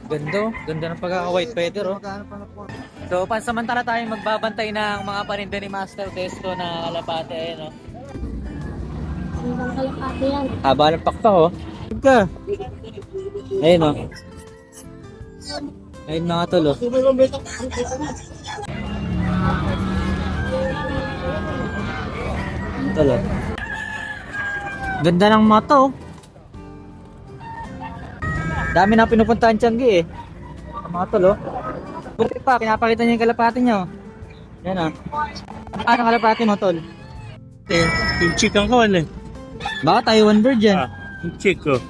Ganda, ganda ng pagkaka-white feather, oh. So, pansamantala tayong magbabantay ng mga paninda ni Master Desto na kalapate, ayun, oh. Ang kalapate yan. Haba ng pakpak, oh. Ka. Ayun, oh. Ayun mga tol, oh. Tol, oh. Ganda ng mata, oh. Dami na pinupuntahan Tiangge, eh. Mga tol, oh. Buti pa, pinapakita niya yung kalapate niya, oh. Yan, oh. Ano kalapate mo, tol? Yung chicken ko, ano? Baka Taiwan bird yan. Yung chick ko.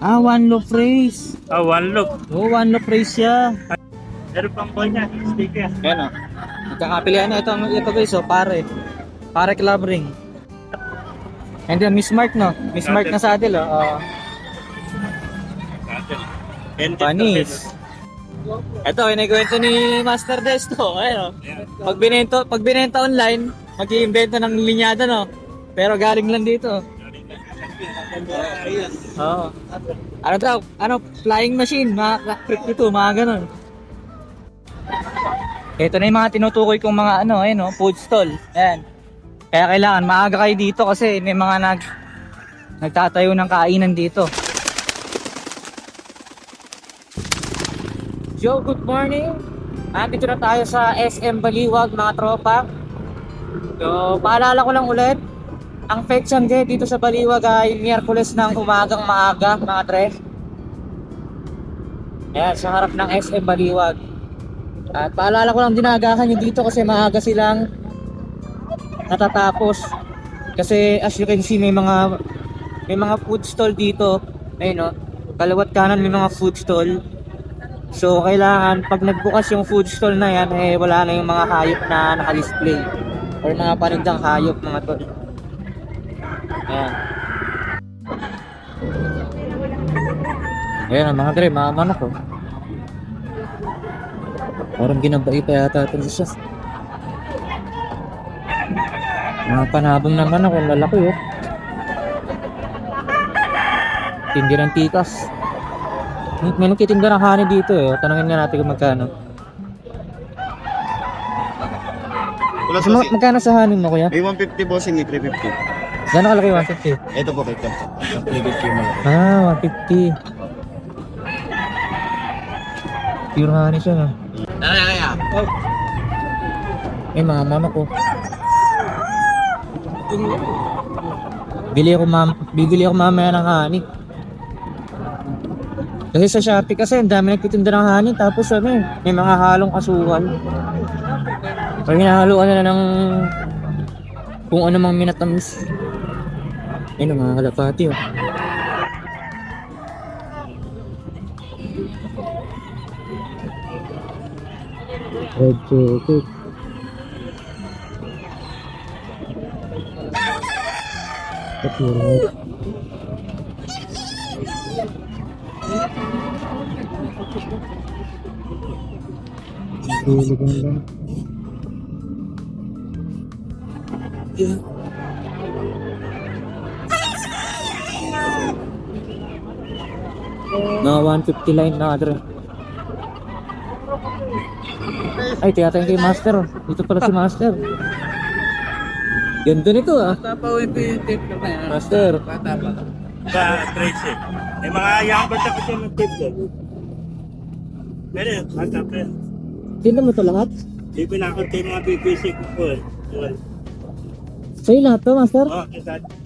One loaf race. One look. Oh, one loaf race siya. Meron pang ko niya, sticker. Yan, oh. Magkakapilihan na ito guys, oh, pare. Pare club ring. And then Miss Mark, no? Miss Mark na saddle, oh. Panis. Ito, inagwento ni Master Desto. Ayun, oh. Pag binenta online, mag-iimbento ng linyada, no? Pero galing lang dito. Oo. Ano daw? Ano? Flying machine, mga 52, mga ganun. Ito na yung mga tinutukoy kong mga ano, ayun, oh, food stall. Ayan. Kaya kailangan maaga kayo dito kasi may mga nagtatayo ng kainan dito. Joe, good morning. Dito na tayo sa SM Baliwag, mga tropa. So, paalala ko lang ulit, ang Fetcham Day dito sa Baliwag ay Miyerkules ng umagang maaga, mga tre. Ayan, sa harap ng SM Baliwag. At paalala ko lang dinagahan nyo dito kasi maaga silang natatapos. Kasi as you can see, may mga food stall dito. Ayun, no? Kalawat kanan may mga food stall. So kailangan pag nagbukas yung food stall na yan, eh wala na yung mga hayop na naka-display or mga panindang hayop, mga tol. Ayan. Ayan ang mga dre, mga manok, oh. Parang ginabay pa yata ito siya. Mga panabong na manok, ang lalaki, oh. Tindi ng tikas. May nagtitinda ng honey dito, eh. Tanungin nga natin kung magkano. Magkano sa honey mo, kuya? May 150 bossing, may 350. Gano'ng kalaki 150? Ito po kay Kapsa. 350 mo. 150. Pure honey siya, no? Eh, mga mama ko. Bibili ako mamaya ng honey. Kasi sa Shopee kasi ang dami nagtitinda ng honey, tapos may mga halong asukal. Pag hinahaluan na ng kung ano mang minatamis. Ayun, mga kalapati, oh. Red jacket. Copyright. Huli ko lang. No, 150 line na, Adre. Ay, tiyatayin kay Master. Dito pala si Master. Ganda nito, ah. Tapawin ko yung tip ko na. Master. Ba, Tracy. May mga yambot na kasi ng tip ko. Pero, bata pa yan. Sino mo to lahat? Di pinakunti yung mga BBC ko po. Sa'yo lahat to, Master? Oo,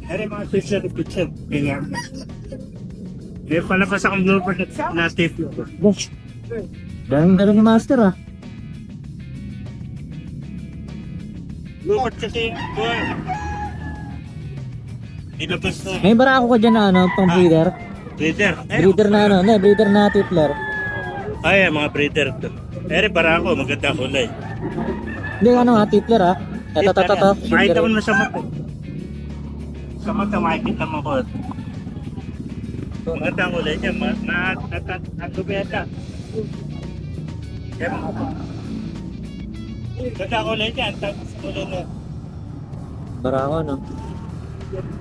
pero mga picture to picture. Kaya may palabas akong blooper na tip ko. Gosh. Darang-darang ni Master, ah. Blooper kasi po. Ilabas na. May barako ka dyan na ano, pang breeder. Breeder. Breeder na ano, breeder na titler. Ay, mga breeder to. Pero para ako, maganda kulay. Hindi, ano nga, titler, ah. Ito. Makita mo na sa mata. Sa mata, makikita mo ko. Maganda ang kulay niya. Natubeta. Kaya mo. Maganda ang kulay niya. Ang tapos kulay na. Barako, no?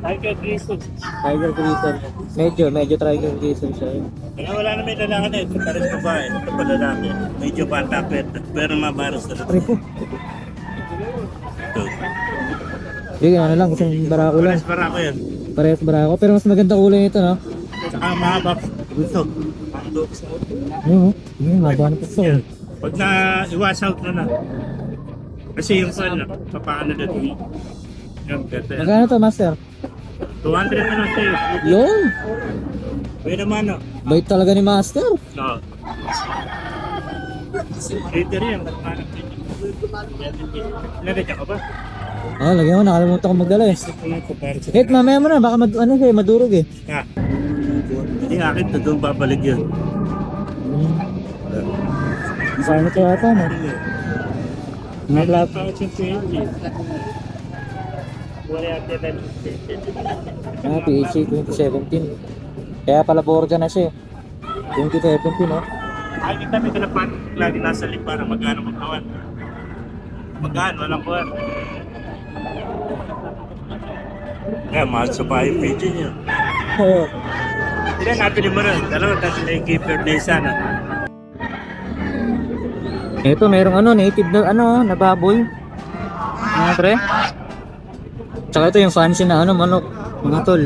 Tiger Grizzle. Tiger Grizzle. Medyo Tiger Grizzle siya. Kaya wala na may lalaki na ito. Parang babae. Ito pa lalaki. Medyo bata pero mabaros na ito. Pare po. Sige, ano lang, isang barako lang. Pares para ako yan. Parehas barako. Pero mas maganda kulay nito, no? Saka mahaba. Gusto. Ayun, ayun, haba na po ito. Pag na iwas out na na. Kasi yung fan na, papaano na ito. Yung ganda. Magkano to, master? 200 na lang tayo. Yun! Pwede naman no. Bait talaga ni master. No. Hater yan. Nagkakya ka ba? Ah, lagyan mo, nakalimutan ko magdala eh. Hit, mamaya mo na, baka madurog eh. Ha. Hindi akin to, doon babalik yun. Saan ito yata, no? Mga lap. Ah, PHC 2017. Kaya pala Borja na siya eh. 2017, no? Ay, kita may kalapan. Lagi nasa lip para magkano magkawan. Magkano, walang kuwan. Kaya mahal sa bahay video niyo. Oo. Hindi na natin mo rin. Dalawa kasi na yung keeper na isa na. Ito, merong ano, native na ano, na baboy. Mga pre. Tsaka ito yung fancy na ano, manok. Mga tol.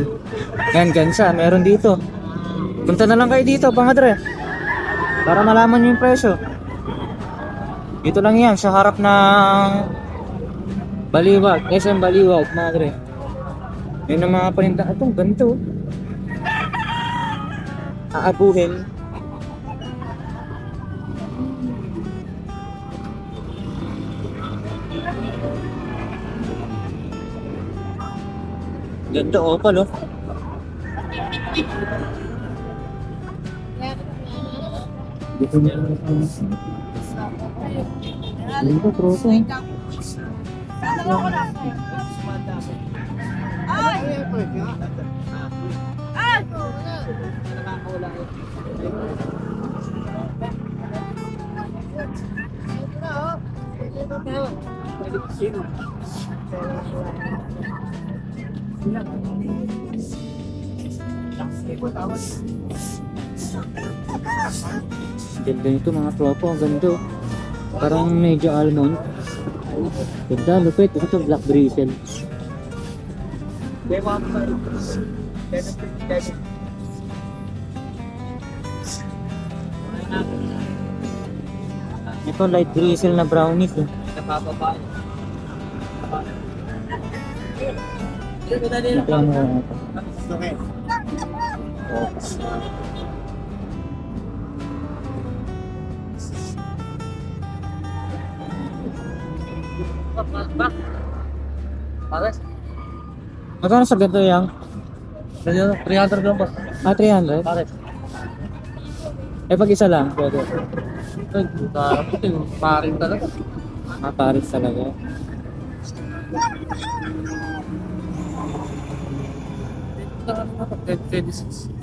Yan, gansa, meron dito. Punta na lang kayo dito, pangadre. Para malaman nyo yung presyo. Dito lang yan, sa harap ng Baliwag, SM Baliwag, mga pre. Yun ang mga paninda. Itong ganito. Aabuhin. Ganda opal oh. Dito na dito troso eh. Ganda nito mga tropa, ang ganda oh. Parang medyo almond. Ganda, lupit. Ito black bristle. Ito light bristle na brownies eh. Ito ang magkano sa ganito yang? 300 lang ba? Ah, 300? Eh, pag isa lang, pwede. Parin talaga. Ah, parin talaga.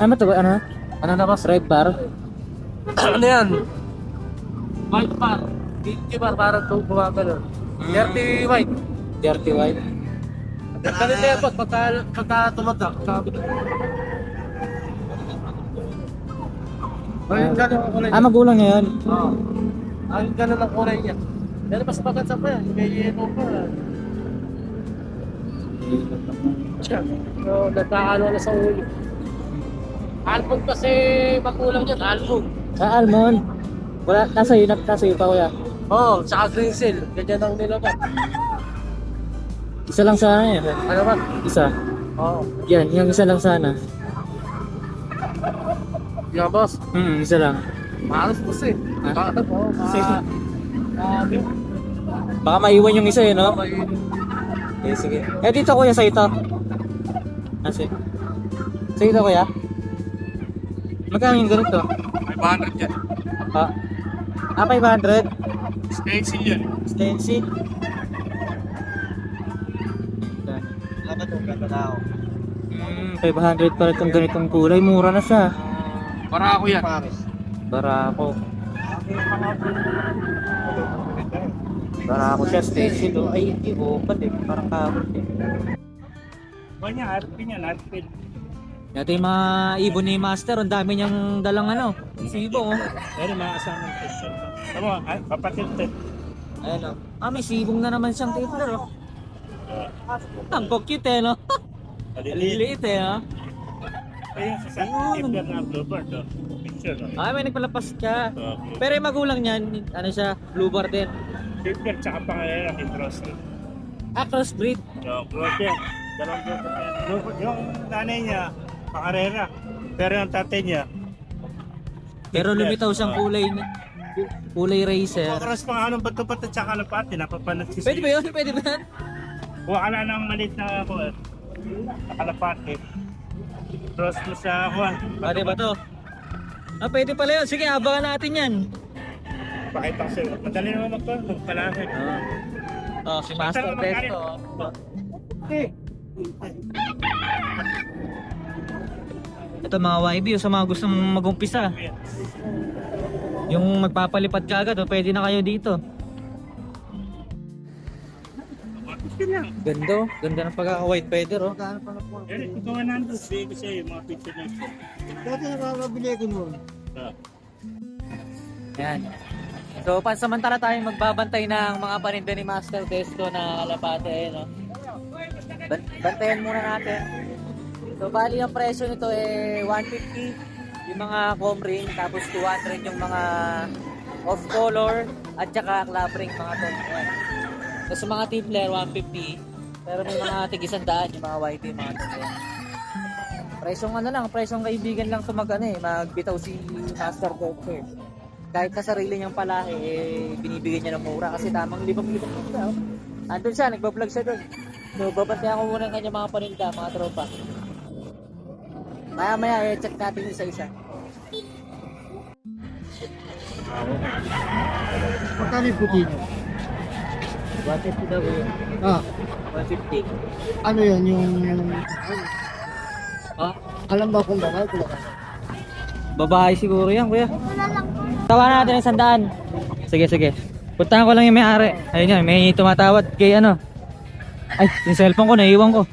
Ano to ba? Ano? Ano na ba? Red bar? Ano yan? White bar. Hindi bar, parang ito bumagano. Dirty white. Dirty white? Ganun na yan, pagka tumatak. Ayun, ganun ang kulay. Ah, magulang niya yun? Oo. Ayun, ganun ang kulay niya. Pero mas maganda pa yan. May yellow pa. Siya. So, nagkaano na sa ulo. Almond kasi magulang yan, almond. Ah, almond? Wala, nasa iyo pa kuya. Oo, tsaka green seal. Ganyan ang nilaban. Isa lang sana yun. Ano ba? Isa. Oo. Yan, yung isa lang sana. Yan, boss. Isa lang. Maalas po siya. Ah? Oo, Baka maiwan yung isa eh, no? Okay, sige. Eh, dito kuya, sa ito. Kasi. Sa ito kuya. Magkano yung ganito? 500 yan. Ah, 500? Stencil yan. Stencil? Dapat yung ganda na ako. 500 pala itong ganitong kulay. Mura na siya. Para ako yan. Barako. Barako siya, stencil. Oh. Ay, hindi opal eh. Parang kabot eh. Kuha niya, harapin niya, harapin. Ito yung mga ibon ni Master, ang dami niyang dalang ano, sibong oh. Pero mga asamang question. Tama, papatilted. Ayan oh. May sibong na naman siyang tipler oh. Ang cute eh no? Liliit eh no? Ayun sa tipler na bluebird. Picture. May nagpalapas ka. Okay. Pero yung magulang niyan, ano siya, bluebird din. Tipler tsaka pangalera kay crossing. Crossbreed. Yung crossing. Dalawang bluebird. Yung nanay niya, pangarera. Pero yung tatay niya, Pero lumitaw siyang kulay racer. cross pa nga anong bato-bato tsaka kalapati, napapanat si Pwede ba yun? Pwede ba yun? Kuha ka na ng maliit na kalapati. Cross mo sa kuha. Pwede ba to? Pwede pala yun. Sige, abangan natin yan. Pakita ko sa'yo. Madali naman magpalaki. Si Master Testo. Ito mga YB, sa mga gustong mag-umpisa. Yung magpapalipad ka agad, pwede na kayo dito. Ganda ng pagkaka-white feather oh. Eh, ito nga nandun. Bigay ko sa'yo yung mga picture na ito. Dati nakakabili ko mo. Yan. So, pansamantala tayo magbabantay ng mga paninda ni Master Testo na kalapate no? Bantayan muna natin. So, bali ang presyo nito 150 yung mga comb ring, tapos 200 yung mga off color at saka club ring mga to. Ayan. Tapos sa mga tipler 150, pero may mga tig-100 yung mga YT mga to. Ayan. Presyong kaibigan lang magbitaw si Master Testo. Kahit na sarili niyang palahe, binibigyan niya ng mura kasi tamang 5,000 siya. Andun siya, nagbablog siya doon. So, babantayan ko muna ang kanya mga paninda, mga tropa. Maya, check natin isa-isa. Magkano yung puti niyo? 150 daw yun. 150. Ano yun yung... Alam ba kung bakal? babae siguro yan, kuya. Tawa natin ng 100. Sige. Puntahan ko lang yung may-ari. Ayun yan, may tumatawad kay ano. Ay, yung cellphone ko, naiwan ko.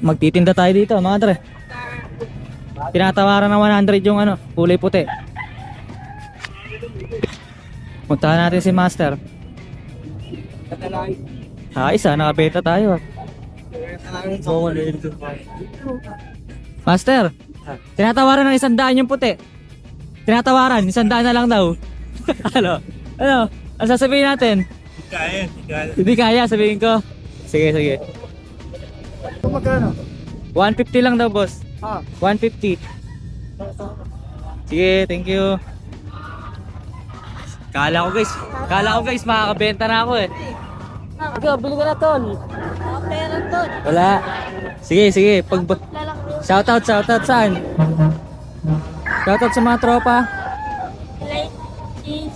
Magtitinda tayo dito, mga dre. Tinatawaran ng 100 yung kulay puti. Puntahan natin si Master. Isa, nakabeta tayo. Master, tinatawaran ng 100 yung puti. Tinatawaran, 100 na lang daw. Ano? Ang sasabihin natin? Kaya. Hindi kaya, sabihin ko. Sige. Kung magkano? 150 lang daw, boss. 150. Sige, thank you. Kala ko guys, makakabenta na ako eh. Ikaw, bili ka na tol. Pera to. Wala. Sige. Shoutout saan? Shoutout sa mga tropa.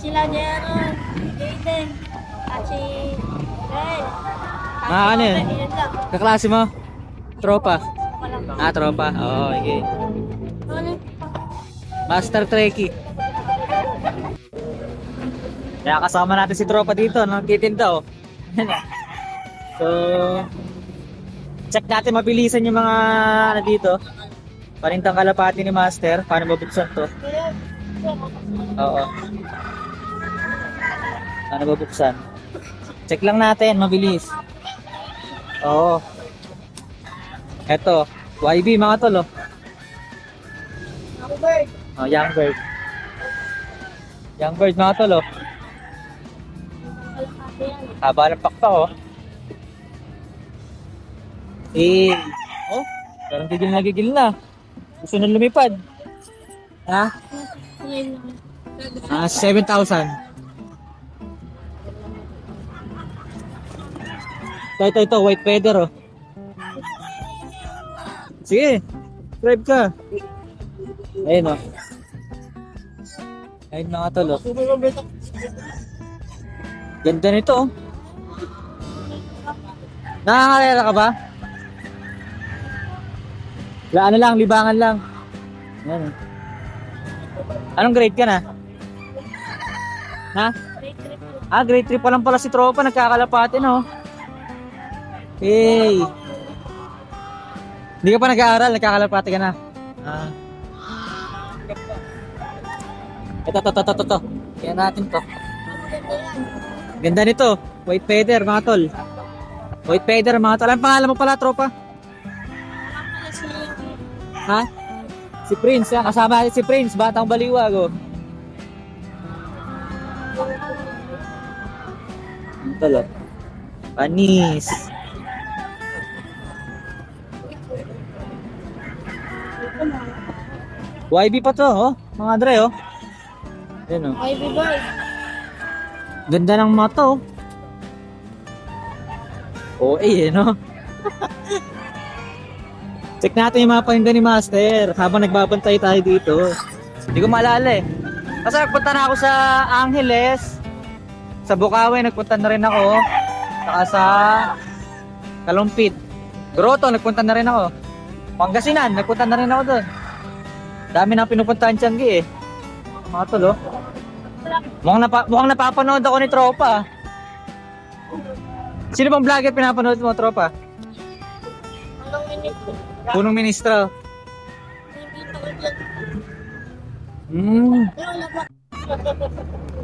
Sila Jeron, Jaden, at si Ren. Ano yun? Kaklase mo? Tropa? Walang Tropa. Oo, okay. Master Trekkie. Kaya kasama natin si tropa dito, nagtitinda oh. So, check natin mabilisan yung mga dito. Panintang kalapati ni Master. Paano mabuksan to? Oo. Paano mabuksan? Check lang natin, mabilis. Oo. Eto, YB mga tol oh. Young bird. Young bird mga tol oh. Haba ng pakpak oh. Parang gigil na. Gusto na lumipad. Ha? 7,000. Ito, white feather oh. Sige, subscribe ka. Ayun oh. Ayun mga tol oh. Ganda nito oh. Nakakarera ka ba? Libangan lang. Yan. Anong grade ka na? Ha? Grade 3 pa lang pala si tropa, nagkakalapati no. Hey! Hindi ka pa nag-aaral, nagkakalapati ka na. Ah. Ito. Kaya natin to. Ganda nito. White feather, mga tol. White feather, mga tol. Ang pangalan mo pala, tropa? Ha? Si Prince, ha? Kasama natin si Prince, batang baliwag, oh. Ito lang. Panis. YB pa to, oh. Mga Andre, oh. Ayan, oh. Ivy boy. Ganda ng mata, oh. Oo, eh, no? Check natin yung mga paninda ni Master habang nagbabantay tayo dito. Hindi ko maalala, eh. Kasi nagpunta na ako sa Angeles. Sa Bukawi, nagpunta na rin ako. Saka sa Kalumpit. Grotto, nagpunta na rin ako. Pangasinan, nagpunta na rin ako doon. Dami na pinupuntahan Tianggi, eh. Mga tol, oh. Mukhang napapanood ako ni Tropa. Sino bang vlogger pinapanood mo, Tropa? Anong minute? Punong Ministro. Dito ko dyan. Yung nagpa...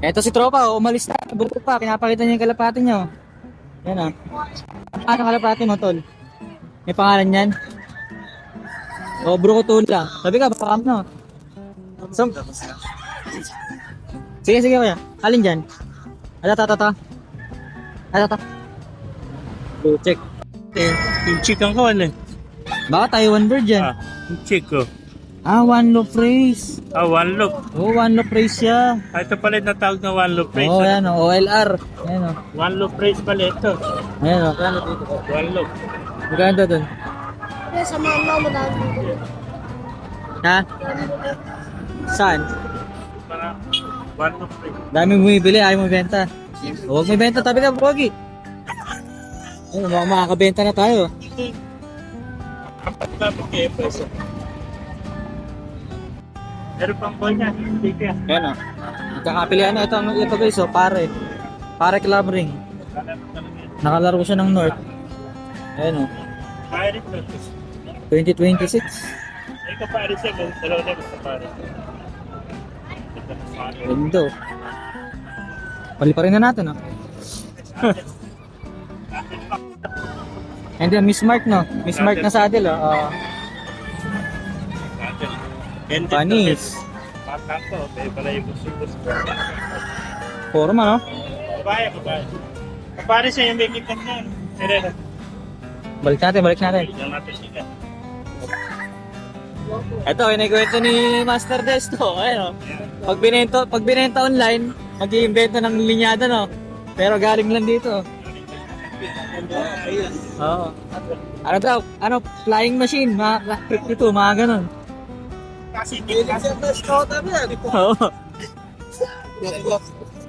Eto si Tropa, oh, umalis na. Buto pa, pinapakita niya yung kalapati niya, oh. Yan, ah. Ano kalapati mo, tol? May pangalan yan? O, Brokotula. Sabi ka, baka no? So, sige, kuya. Alin dyan? Ata. Blue check. Yung chicken ko, ano? Baka Taiwan bird yan. Yung chick ko. One loaf race. One look. Oh, one loaf race siya. Ito pala yung natawag na one look race. Oh, yan, oh, OLR. Yan, oh. One look race pala ito. Yan, oh. One look. Maganda dun. Kaya sa mama mo dahil dito. Ha? Saan? Para one look race. Dami bumibili, ayaw mo benta. Huwag may benta, tabi ka, Pogi. Ayun, makakabenta na tayo. Tapos kaya peso. Pero pang boy niya, hindi kaya. Yan, oh. Kakapilian na ito guys, oh, pare. Pare club ring. Nakalaro siya ng North. Ayan, oh. Kaya rin peso. 2026. Ay kapare siya, dalawa na sa pare. Ganda, oh. Paliparin na natin, oh. And then, Miss Mark, no? Miss Mark na saddle, oh. Panis. Bata ko, may pala yung busibus. Forma, no? Babae. Kapare siya yung may kitang niya. Sira. Balik natin. Bigyan natin siya. Ito, inikwento ni Master Desto. Ayun, oh. Pag binenta online, mag-iimbento ng linyada, no? Pero galing lang dito. Oo. Ano daw? Flying machine, mga 52, mga ganun. Kasi finisher na slaughter yan. Oo.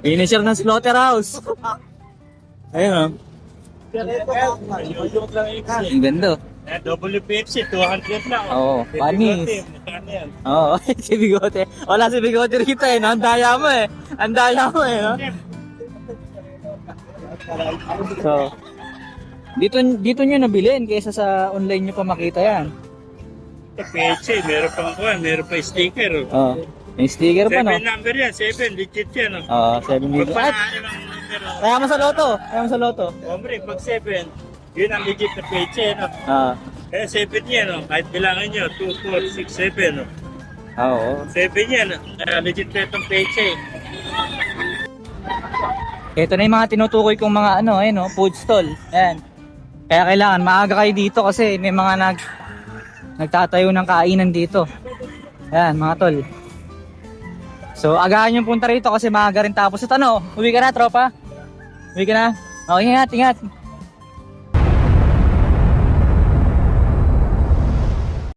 Finisher ng slaughterhouse. Ayun, oh. Ang ganda. WPFC, 200 lang. Oo, panis. Oo, si Bigote. Wala si Bigote rito, eh. No? Ang daya mo, eh. No? So, dito nyo nabilin kaysa sa online nyo pa makita yan. PHA, meron pang kuhan, meron pa sticker. Oo. May sticker pa, no? 7 number yan, 7, legit yan. Oo, 7 million. At, Pagpanahan ng numero. kaya mo sa loto. Hombre, pag 7, yun ang legit na PHA. No? Kaya 7 yan, no? Kahit bilangin nyo, 2, 4, 6, 7. No? Oo. 7 yan, legit na itong PHA. Ito na yung mga tinutukoy kong mga food stall. Ayan. Kaya kailangan maaga kayo dito kasi may mga nagtatayo ng kainan dito. Ayan, mga tol. So, agahan yung punta rito kasi maaga rin tapos. Ito, uwi ka na, tropa? Uwi ka na? Okay, ingat.